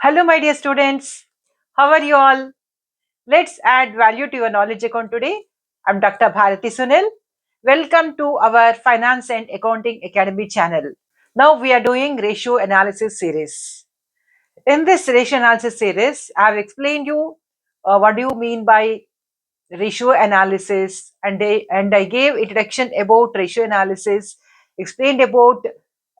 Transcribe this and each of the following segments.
Hello, my dear students. How are you all? Let's add value to your knowledge account today. I'm Dr. Bharati Sunil. Welcome to our Finance and Accounting Academy channel. Now we are doing ratio analysis series. In this ratio analysis series, I have explained you what do you mean by ratio analysis, and I gave introduction about ratio analysis, explained about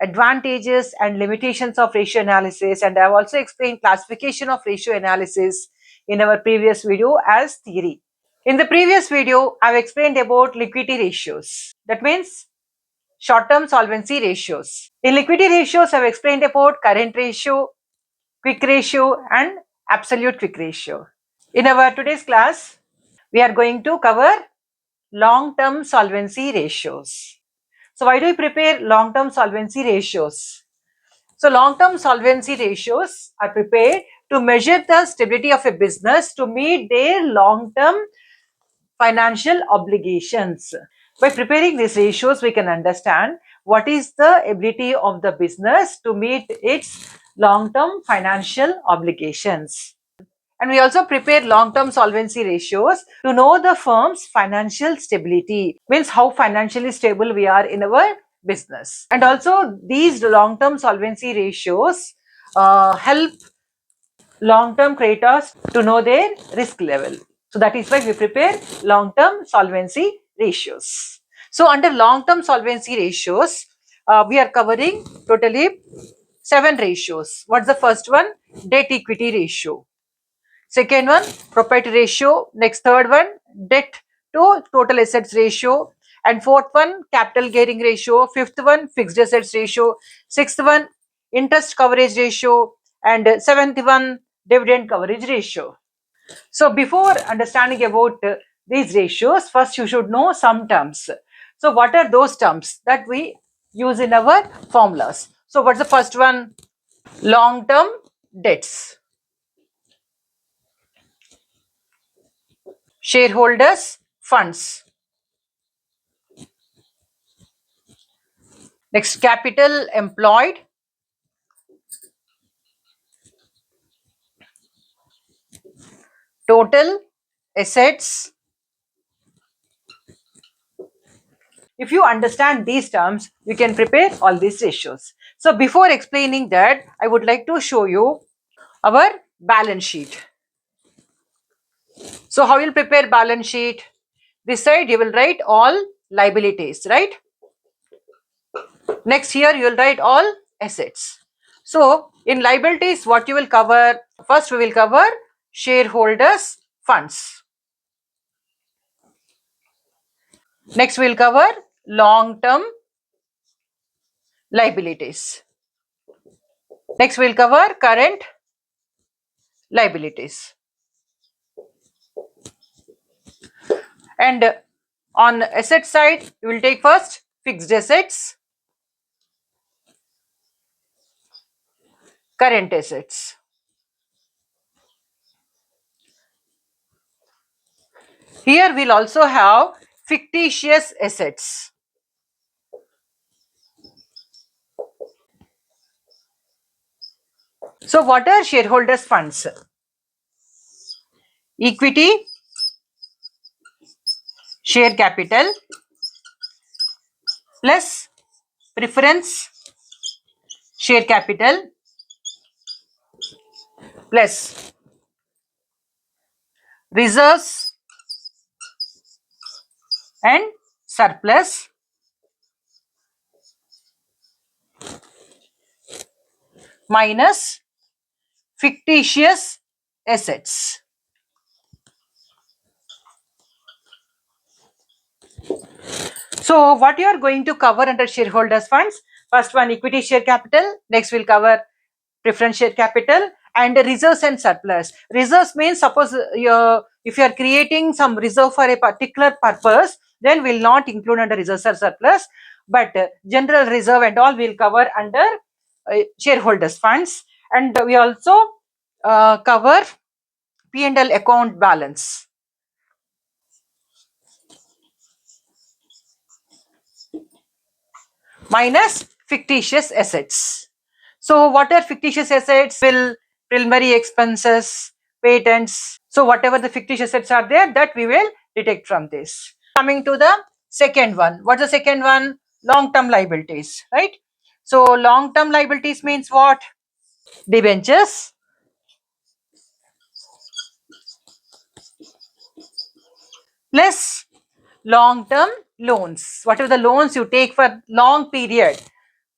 advantages and limitations of ratio analysis, and I have also explained classification of ratio analysis in our previous video as theory. In the previous video, I have explained about liquidity ratios. That means short-term solvency ratios. In liquidity ratios, I have explained about current ratio, quick ratio, and absolute quick ratio. In our today's class, we are going to cover long-term solvency ratios. So why do we prepare long-term solvency ratios? So long-term solvency ratios are prepared to measure the stability of a business to meet their long-term financial obligations. By preparing these ratios, we can understand what is the ability of the business to meet its long-term financial obligations. And we also prepare long-term solvency ratios to know the firm's financial stability, means how financially stable we are in our business. And also these long-term solvency ratios help long-term creditors to know their risk level. So that is why we prepare long-term solvency ratios. So under long-term solvency ratios, we are covering totally 7 ratios. What's the first one? Debt equity ratio. Second one, property ratio. Next, third one, debt to total assets ratio. And fourth one, capital gearing ratio. Fifth one, fixed assets ratio. Sixth one, interest coverage ratio. And seventh one, dividend coverage ratio. So before understanding about these ratios, first you should know some terms. So what are those terms that we use in our formulas? So what's the first one? Long-term debts. Shareholders funds. Next, capital employed. Total assets. If you understand these terms, you can prepare all these ratios. So before explaining that, I would like to show you our balance sheet. So how you'll prepare balance sheet? This side you will write all liabilities, right? Next, here you will write all assets. So in liabilities, what you will cover? First we will cover shareholders funds. Next we will cover long term liabilities. Next we will cover current liabilities. And on asset side, you will take first fixed assets, current assets. Here we will also have fictitious assets. So what are shareholders funds? Equity, share capital plus preference share capital plus reserves and surplus minus fictitious assets. So what you are going to cover under shareholders funds? First one, equity share capital. Next we'll cover preference share capital and reserves and surplus. Reserves means suppose if you are creating some reserve for a particular purpose, then we'll not include under reserves or surplus, but general reserve and all will cover under shareholders funds. And we also cover P&L account balance. Minus fictitious assets. So what are fictitious assets? Will preliminary expenses, patents. So whatever the fictitious assets are there, that we will detect from this. Coming to the second one. What's the second one? Long-term liabilities, right? So long-term liabilities means what? Debentures plus long-term loans. Whatever the loans you take for long period,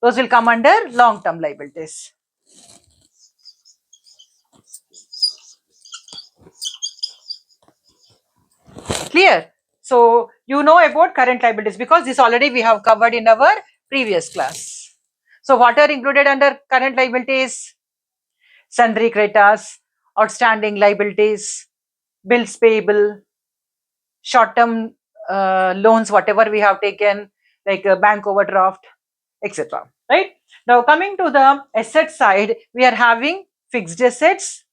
those will come under long-term liabilities. Clear? So you know about current liabilities because this already we have covered in our previous class. So what are included under current liabilities? Sundry creditors, outstanding liabilities, bills payable, short-term loans, whatever we have taken, like a bank overdraft, etc. Right? Now coming to the asset side, we are having fixed assets,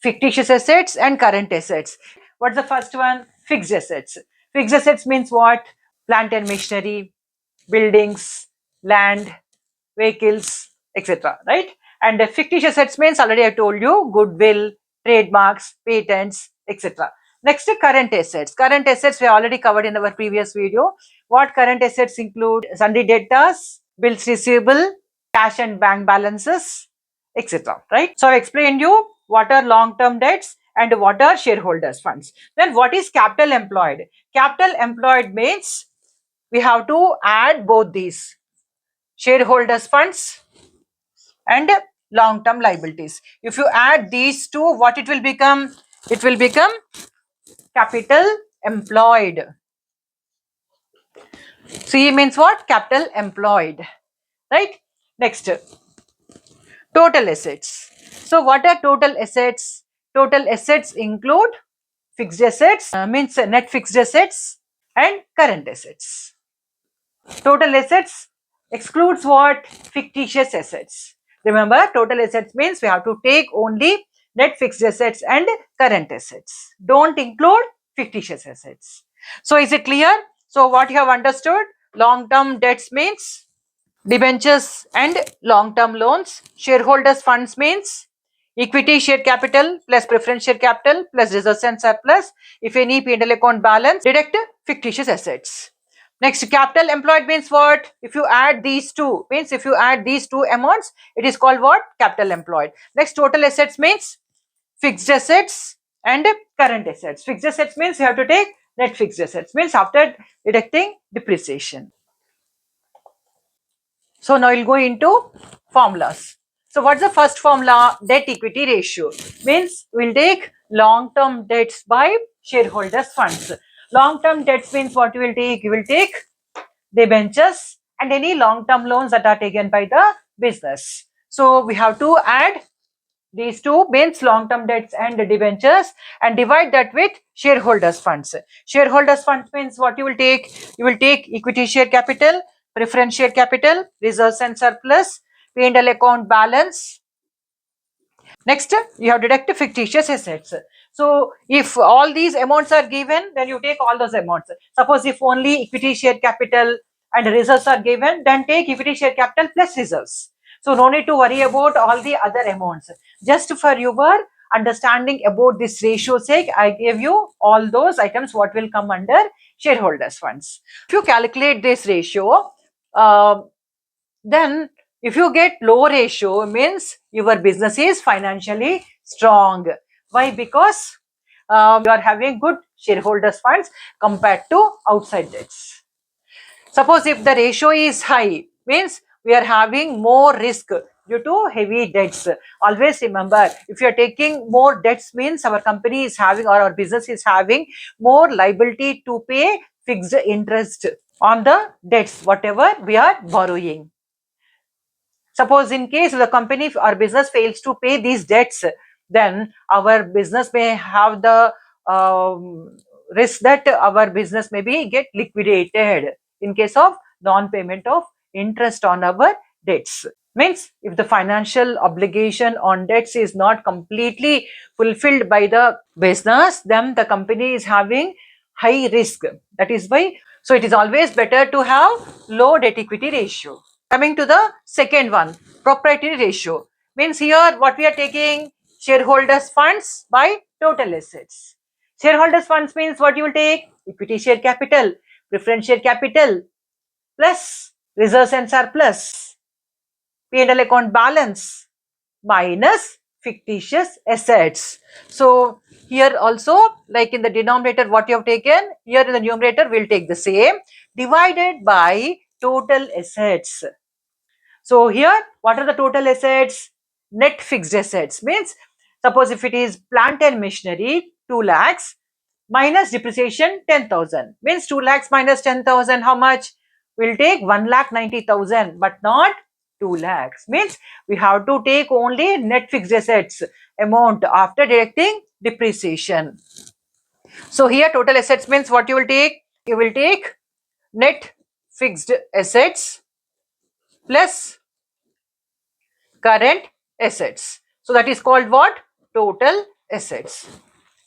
fictitious assets, and current assets. What's the first one? Fixed assets. Fixed assets means what? Plant and machinery, buildings, land, vehicles, etc. Right? And the fictitious assets means already I told you goodwill, trademarks, patents, etc. Next, current assets. Current assets we already covered in our previous video. What current assets include? Sundry debtors, bills receivable, cash and bank balances, etc. Right? So I explained you what are long-term debts and what are shareholders funds. Then what is capital employed? Capital employed means we have to add both these shareholders funds and long-term liabilities. If you add these two, what it will become? It will become capital employed. C means what? Capital employed. Right? Next, total assets. So what are total assets? Total assets include fixed assets, means net fixed assets and current assets. Total assets excludes what? Fictitious assets. Remember, total assets means we have to take only net fixed assets and current assets. Don't include fictitious assets. So is it clear? So what you have understood? Long-term debts means debentures and long-term loans. Shareholders funds means equity share capital plus preference share capital plus reserves and surplus. If any P&L account balance, deduct fictitious assets. Next, capital employed means what? If you add these two, means if you add these two amounts, it is called what? Capital employed. Next, total assets means fixed assets and current assets. Fixed assets means you have to take net fixed assets, means after deducting depreciation. So now we'll go into formulas. So what's the first formula? Debt equity ratio. Means we'll take long-term debts by shareholders funds. Long-term debts means what you will take? You will take debentures and any long-term loans that are taken by the business. So we have to add these two, means long-term debts and debentures, and divide that with shareholders funds. Shareholders funds means what you will take? You will take equity share capital, preference share capital, reserves and surplus, P&L account balance. Next, you have deduct fictitious assets. So if all these amounts are given, then you take all those amounts. Suppose if only equity share capital and reserves are given, then take equity share capital plus reserves. So no need to worry about all the other amounts. Just for your understanding about this ratio sake, I gave you all those items what will come under shareholders funds. If you calculate this ratio, then if you get low ratio, means your business is financially strong. Why? Because you are having good shareholders funds compared to outside debts. Suppose if the ratio is high, means we are having more risk due to heavy debts. Always remember, if you are taking more debts, means our company is having or our business is having more liability to pay fixed interest on the debts, whatever we are borrowing. Suppose in case the company or business fails to pay these debts, then our business may have the risk that our business may be get liquidated in case of non-payment of interest on our debts. Means if the financial obligation on debts is not completely fulfilled by the business, then the company is having high risk. That is why, so it is always better to have low debt equity ratio. Coming to the second one, proprietary ratio. means here what we are taking, shareholders funds by total assets. Shareholders funds means what you will take, equity share capital, preference share capital plus reserves and surplus, P&L account balance minus fictitious assets. So here also, like in the denominator what you have taken, here in the numerator we will take the same, divided by total assets. So here what are the total assets? Net fixed assets means, suppose if it is plant and machinery 2 lakhs minus depreciation 10,000, means 2 lakhs minus 10,000 how much? We'll take 1,90,000 but not 2 lakhs, means we have to take only net fixed assets amount after deducting depreciation. So here total assets means what you will take? You will take net fixed assets plus current assets. So that is called what? Total assets.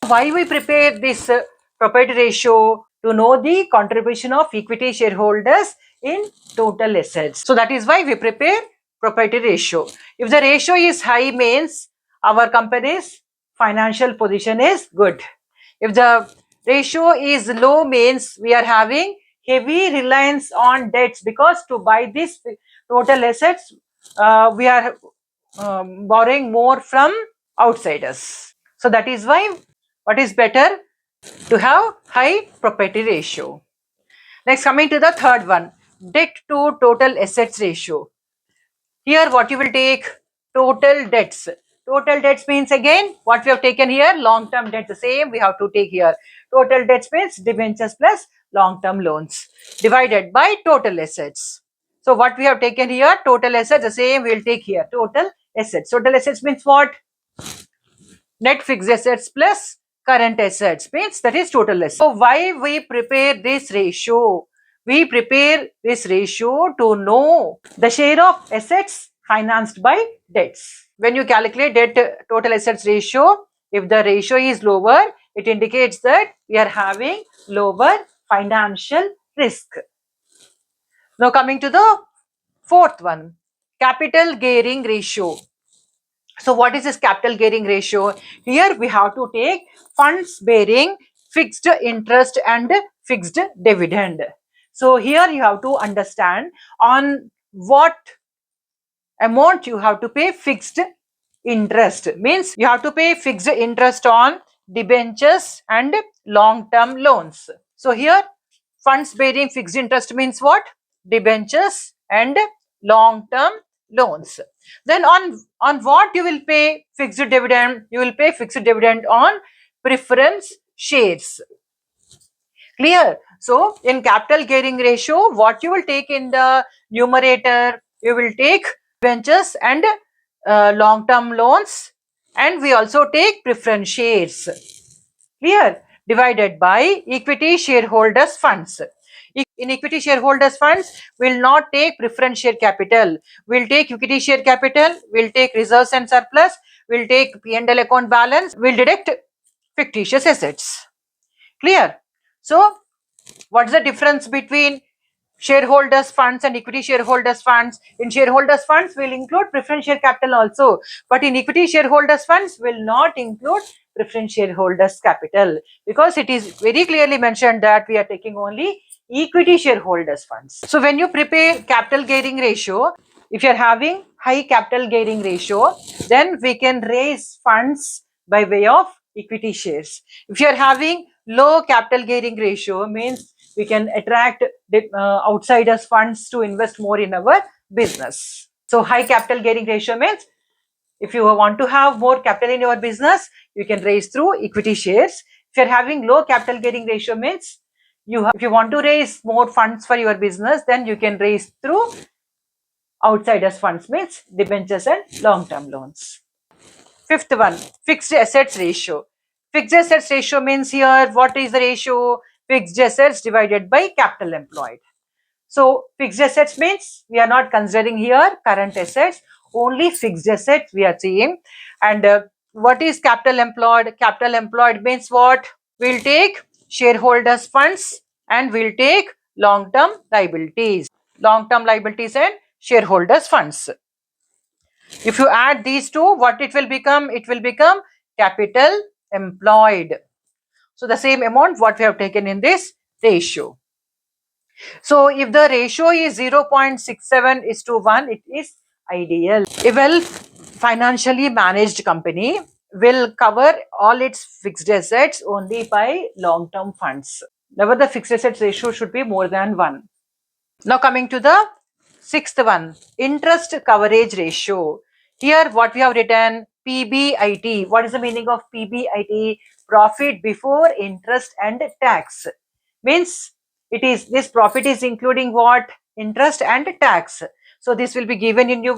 Why we prepare this proprietary ratio? To know the contribution of equity shareholders in total assets. So that is why we prepare proprietary ratio. If the ratio is high means our company's financial position is good. If the ratio is low means we are having heavy reliance on debts, because to buy this total assets we are borrowing more from outsiders. So that is why what is better? To have high property ratio. Next, coming to the third one, debt to total assets ratio. Here what you will take? Total debts. Total debts means again what we have taken here, long term debt, the same we have to take here. Total debts means debentures plus long term loans divided by total assets. So what we have taken here, total assets, the same we will take here, total assets. Total assets means what? Net fixed assets plus current assets, means that is total assets. So why we prepare this ratio? We prepare this ratio to know the share of assets financed by debts. When you calculate debt total assets ratio, if the ratio is lower, it indicates that we are having lower financial risk. Now coming to the fourth one, capital gearing ratio. So what is this capital gearing ratio? Here we have to take funds bearing fixed interest and fixed dividend. So here you have to understand on what amount you have to pay fixed interest. Means you have to pay fixed interest on debentures and long term loans. So here funds bearing fixed interest means what? Debentures and long term loans. Then on what you will pay fixed dividend? You will pay fixed dividend on preference shares. Clear? So in capital gearing ratio, what you will take in the numerator? You will take debentures and long term loans, and we also take preference shares. Clear? Divided by equity shareholders funds. In equity shareholders funds, will not take preference share capital. We'll take equity share capital, we'll take reserves and surplus, we'll take P&L account balance, we'll deduct fictitious assets. Clear? So what's the difference between shareholders funds and equity shareholders funds? In shareholders funds will include preference share capital also, but in equity shareholders funds will not include preference shareholders capital, because it is very clearly mentioned that we are taking only equity shareholders funds. So when you prepare capital gearing ratio, if you are having high capital gearing ratio, then we can raise funds by way of equity shares. If you are having low capital gearing ratio, means we can attract outsiders funds to invest more in our business. So high capital gearing ratio means if you want to have more capital in your business, you can raise through equity shares. If you are having low capital gearing ratio means if you want to raise more funds for your business, then you can raise through outsiders funds, means debentures and long term loans. Fifth one, fixed assets ratio. Fixed assets ratio means here what is the ratio? Fixed assets divided by capital employed. So fixed assets means we are not considering here current assets, only fixed assets we are seeing. And what is capital employed? Capital employed means what? We'll take shareholders funds and we'll take long term liabilities. Long term liabilities and shareholders funds. If you add these two, what it will become? It will become capital employed. So the same amount what we have taken in this ratio. So if the ratio is 0.67 is to 1, it is ideal. A well financially managed company will cover all its fixed assets only by long-term funds. Never the fixed assets ratio should be more than 1. Now coming to the sixth one, interest coverage ratio. Here what we have written, PBIT. What is the meaning of PBIT? Profit before interest and tax. Means it is, this profit is including what? Interest and tax. So this will be given in your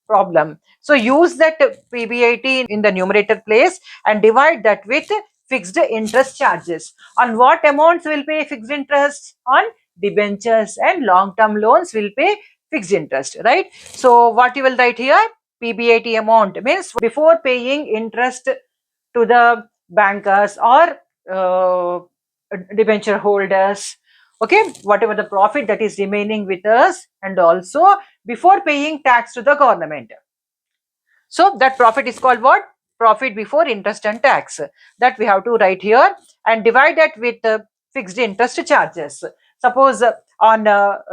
problem. So use that PBIT in the numerator place and divide that with fixed interest charges. On what amounts will pay fixed interest? On debentures and long-term loans will pay fixed interest, right? So what you will write here? PBIT amount means before paying interest to the bankers or debenture holders, okay, whatever the profit that is remaining with us, and also before paying tax to the government. So that profit is called what? Profit before interest and tax. That we have to write here and divide that with fixed interest charges. Suppose on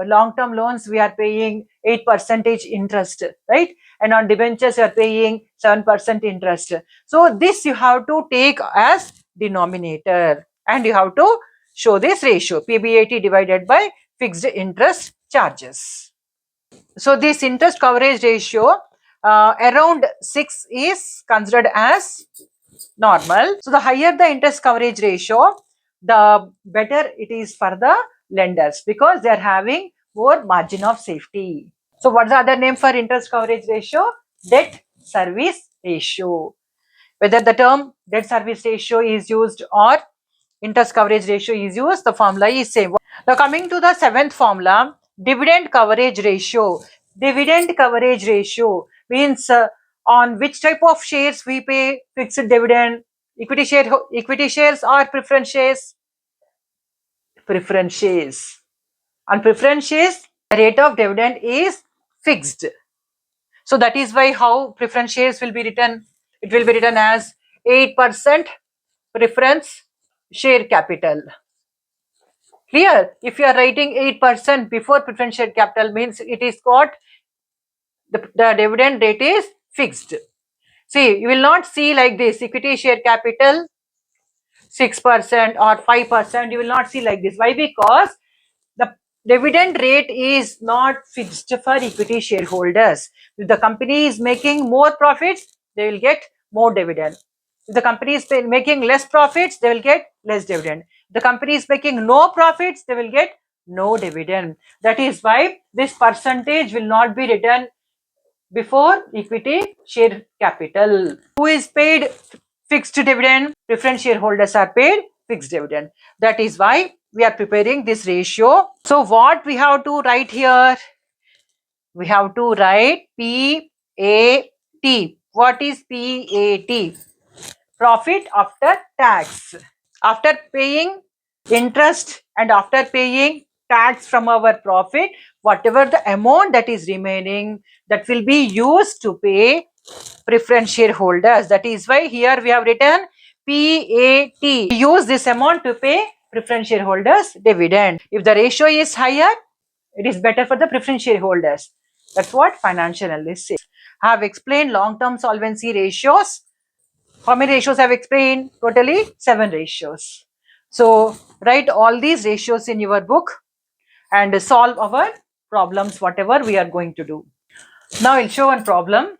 long-term loans we are paying 8% interest, right? And on debentures you are paying 7% interest. So this you have to take as denominator and you have to show this ratio, PBIT divided by fixed interest charges. So this interest coverage ratio around 6 is considered as normal. So the higher the interest coverage ratio, the better it is for the lenders because they are having more margin of safety. So what's the other name for interest coverage ratio? Debt service ratio. Whether the term debt service ratio is used or interest coverage ratio is used, the formula is same. Now coming to the seventh formula, dividend coverage ratio. Dividend coverage ratio means on which type of shares we pay fixed dividend, equity shares or preference shares? Preference shares. On preference shares, the rate of dividend is fixed. So that is why how preference shares will be written. It will be written as 8% preference share capital. Clear? If you are writing 8% before preference share capital means it is got the dividend rate is fixed. See, you will not see like this equity share capital 6% or 5%. You will not see like this. Why? Because the dividend rate is not fixed for equity shareholders. If the company is making more profits, they will get more dividend. If the company is making less profits, they will get less dividend. If the company is making no profits, they will get no dividend. That is why this percentage will not be written before equity share capital. Who is paid fixed dividend? Preference shareholders are paid fixed dividend. That is why we are preparing this ratio. So what we have to write here? We have to write PAT. What is PAT? Profit after tax. After paying interest and after paying tax from our profit, whatever the amount that is remaining, that will be used to pay preference shareholders. That is why here we have written PAT. We use this amount to pay preference shareholders dividend. If the ratio is higher, it is better for the preference shareholders. That's what financial analysts say. I have explained long-term solvency ratios. How many ratios I have explained? Totally 7 ratios. So write all these ratios in your book and solve our problems, whatever we are going to do. Now I'll show one problem.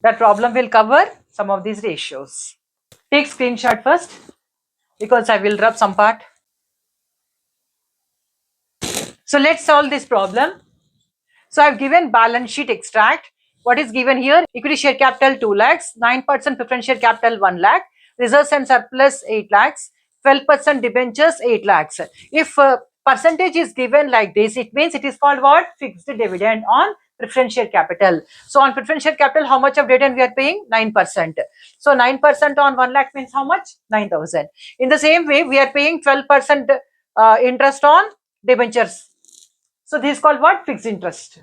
That problem will cover some of these ratios. Take screenshot first because I will rub some part. So let's solve this problem. So I've given balance sheet extract. What is given here? Equity share capital 2 lakhs, 9% preference share capital 1 lakh, reserves and surplus 8 lakhs, 12% debentures 8 lakhs. If percentage is given like this, it means it is called what? Fixed dividend on preference share capital. So on preference share capital, how much of dividend we are paying? 9%. So 9% on 1 lakh means how much? 9,000. In the same way, we are paying 12% interest on debentures. So this is called what? Fixed interest.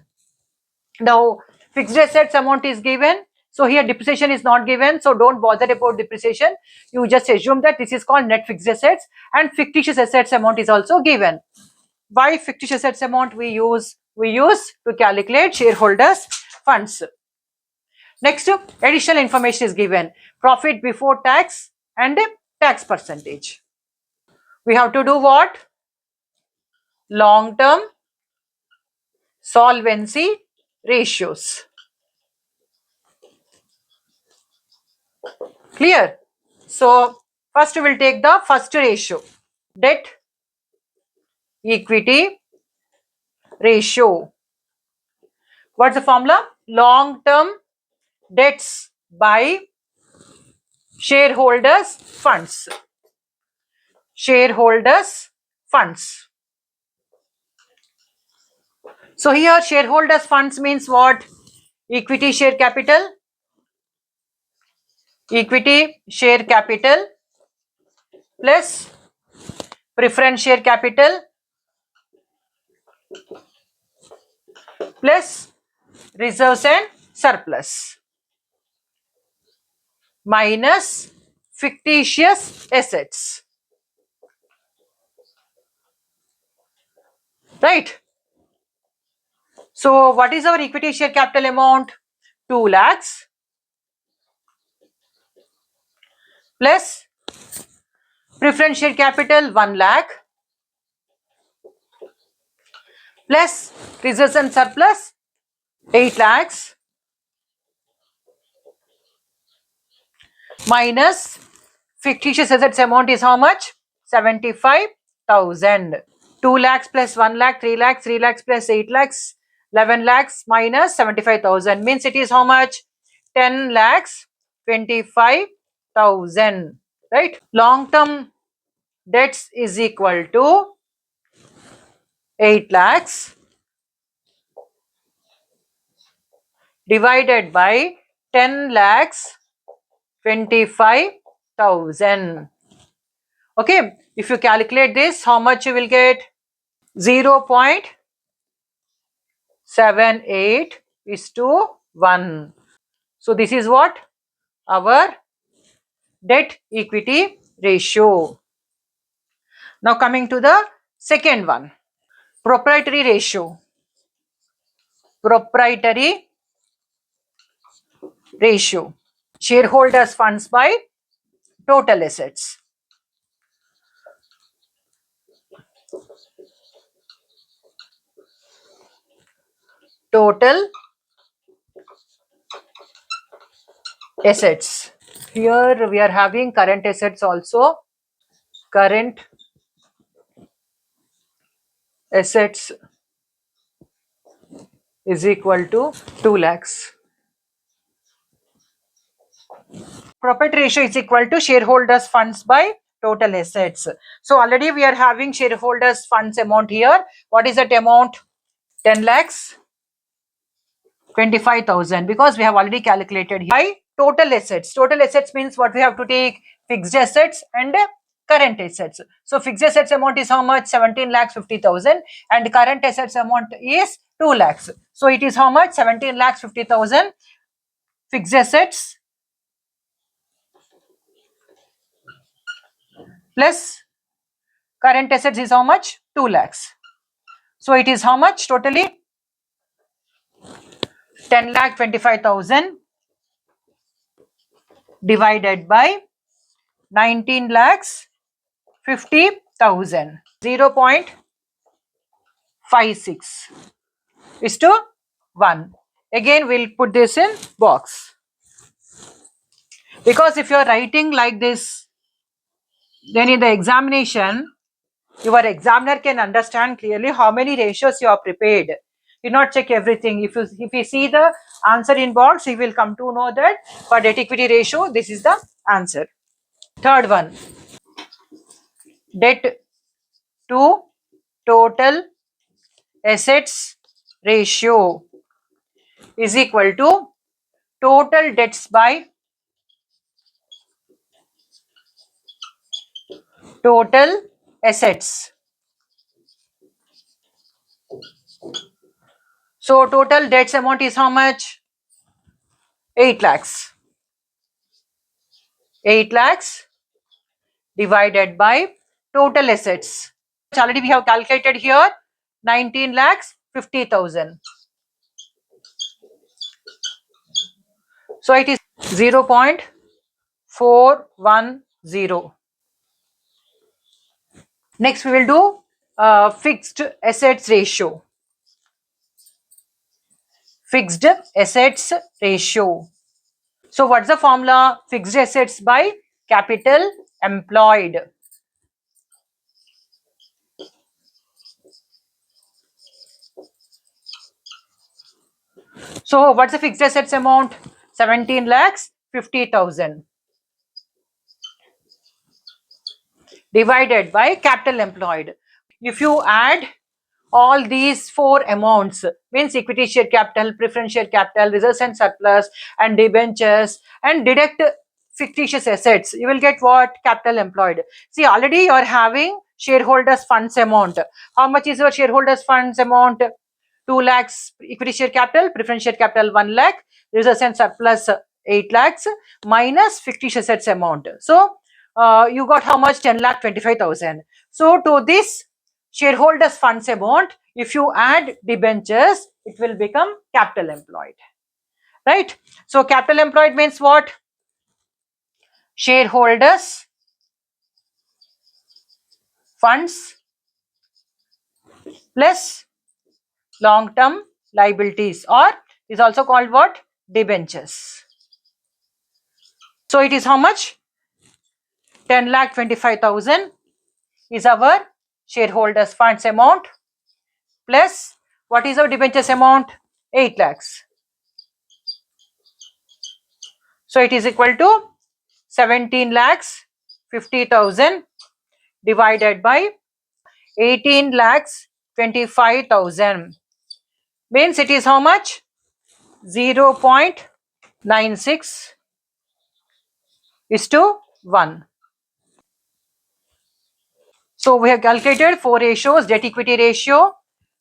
Now Fixed assets amount is given. So here depreciation is not given. So don't bother about depreciation. You just assume that this is called net fixed assets, and fictitious assets amount is also given. Why fictitious assets amount we use? We use to calculate shareholders funds. Next, additional information is given. Profit before tax and tax percentage. We have to do what? Long term solvency ratios. Clear? So first we will take the first ratio, debt equity ratio. What's the formula? Long term debts by shareholders funds. Shareholders funds. So here shareholders funds means what? Equity share capital. Equity share capital plus preference share capital plus reserves and surplus minus fictitious assets. Right? So what is our equity share capital amount? 2 lakhs plus preference share capital 1 lakh plus reserves and surplus 8 lakhs minus fictitious assets amount is how much? 75,000. 2 lakhs plus 1 lakh, 3 lakhs, 3 lakhs plus 8 lakhs, 11 lakhs minus 75,000 means it is how much? 10 lakhs 25,000. Right? Long term debts is equal to 8 lakhs divided by 10 lakhs 25,000. Okay, if you calculate this, how much you will get? 0.78 is to 1. So this is what? Our debt equity ratio. Now coming to the second one, proprietary ratio. Proprietary ratio. Shareholders funds by total assets. Total assets. Here we are having current assets also. Current assets is equal to 2 lakhs. Property ratio is equal to shareholders funds by total assets. So already we are having shareholders funds amount here. What is that amount? 10 lakhs 25,000 because we have already calculated here. By total assets. Total assets means what we have to take? Fixed assets and current assets. So fixed assets amount is how much? 17 lakhs 50,000 and current assets amount is 2 lakhs. So it is how much? 17 lakhs 50,000 fixed assets plus current assets is how much? 2 lakhs. So it is how much totally? 10 lakh 25,000 divided by 19 lakhs 50,000. 0.56 is to 1. Again we'll put this in box. Because if you are writing like this, then in the examination, your examiner can understand clearly how many ratios you are prepared. You not check everything. If you see the answer in box, you will come to know that for debt equity ratio, this is the answer. Third one, debt to total assets ratio is equal to total debts by total assets. So total debts amount is how much? 8 lakhs. 8 lakhs divided by total assets. Already we have calculated here 19 lakhs 50,000. So it is 0.410. Next we will do fixed assets ratio. Fixed assets ratio. So what's the formula? Fixed assets by capital employed. So what's the fixed assets amount? 17 lakhs 50,000 divided by capital employed. If you add all these four amounts, means equity share capital, preference share capital, reserves and surplus, and debentures, and deduct fictitious assets, you will get what? Capital employed. See, already you are having shareholders funds amount. How much is your shareholders funds amount? 2 lakhs equity share capital, preference share capital 1 lakh, reserves and surplus 8 lakhs, minus fictitious assets amount. So you got how much? 10 lakh 25,000. So to this shareholders funds amount, if you add debentures, it will become capital employed, right? So capital employed means what? Shareholders funds plus long term liabilities, or is also called what? Debentures. So it is how much? 10 lakh 25,000 is our shareholders funds amount, plus what is our debentures amount? 8 lakhs. So it is equal to 17 lakhs 50,000 divided by 18 lakhs 25,000, means it is how much? 0.96 is to 1. So we have calculated 4 ratios: debt equity ratio,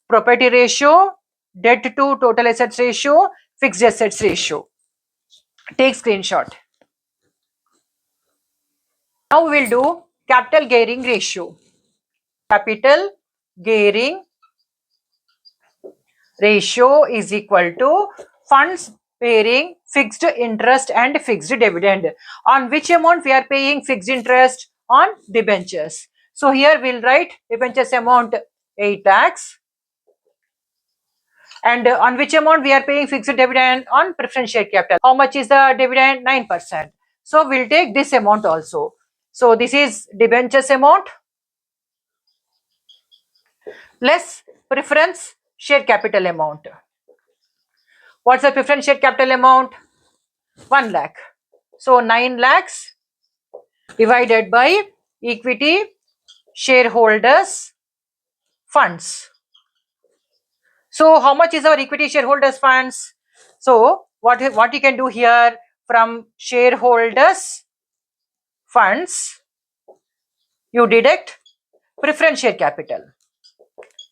property ratio, debt to total assets ratio, fixed assets ratio. Take screenshot. Now we will do capital gearing ratio. Capital gearing ratio is equal to funds bearing fixed interest and fixed dividend. On which amount we are paying fixed interest? On debentures. So here we will write debentures amount 8 lakhs, and on which amount we are paying fixed dividend? On preference share capital. How much is the dividend? 9%. So we will take this amount also. So this is debentures amount plus preference share capital amount. What's the preference share capital amount? 1 lakh. So 9 lakhs divided by equity shareholders funds. So how much is our equity shareholders funds? So what you can do here, from shareholders funds you deduct preference share capital,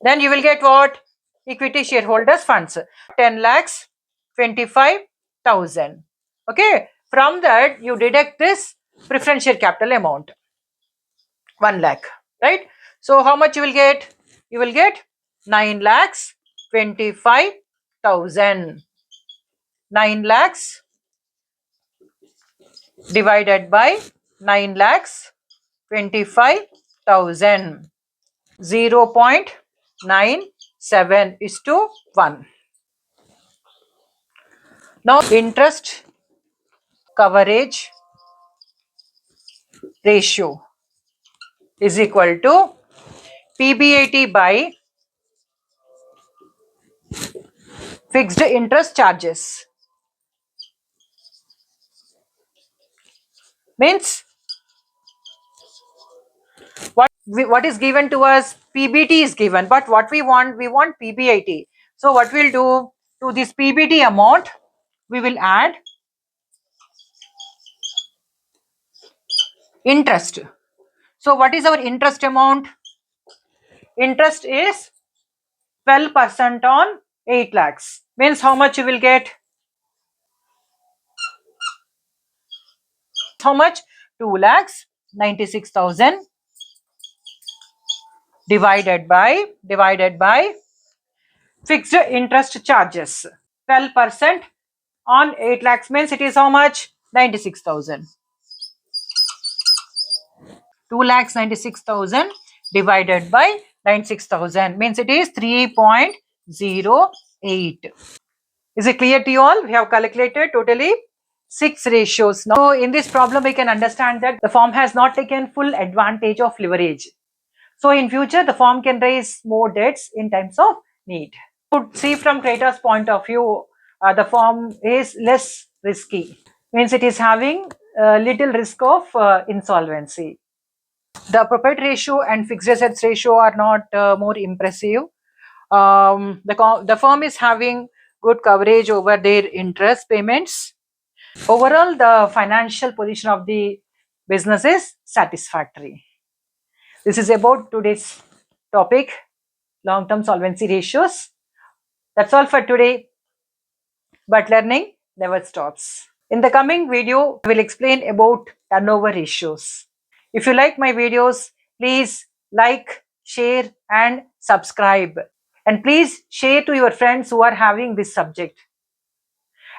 then you will get what? Equity shareholders funds 10 lakhs 25,000. Okay, from that you deduct this preference share capital amount 1 lakh, right? So how much you will get? You will get 9 lakhs 25,000. 9 lakhs divided by 9 lakhs 25,000. 0.97 is to 1. Now interest coverage ratio is equal to PBIT by fixed interest charges. Means what is given to us? PBT is given, but what we want PBIT. So what we'll do, to this PBT amount we will add interest. So what is our interest amount? Interest is 12% on 8 lakhs. Means how much you will get? How much? 2,96,000 divided by fixed interest charges. 12% on 8 lakhs means it is how much? 96,000. 2,96,000 divided by 96,000 means it is 3.08. Is it clear to you all? We have calculated totally 6 ratios. Now, so in this problem, we can understand that the firm has not taken full advantage of leverage. So in future, the firm can raise more debts in times of need. To see from creditor's point of view, the firm is less risky. Means it is having little risk of insolvency. The appropriate ratio and fixed assets ratio are not more impressive. The firm is having good coverage over their interest payments. Overall, the financial position of the business is satisfactory. This is about today's topic, long-term solvency ratios. That's all for today, but learning never stops. In the coming video, I will explain about turnover ratios. If you like my videos, please like, share and subscribe. And please share to your friends who are having this subject.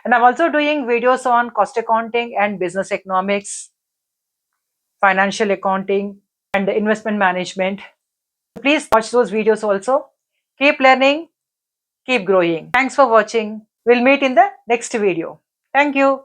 And I'm also doing videos on cost accounting and business economics, financial accounting and investment management. Please watch those videos also. Keep learning, keep growing. Thanks for watching. We'll meet in the next video. Thank you.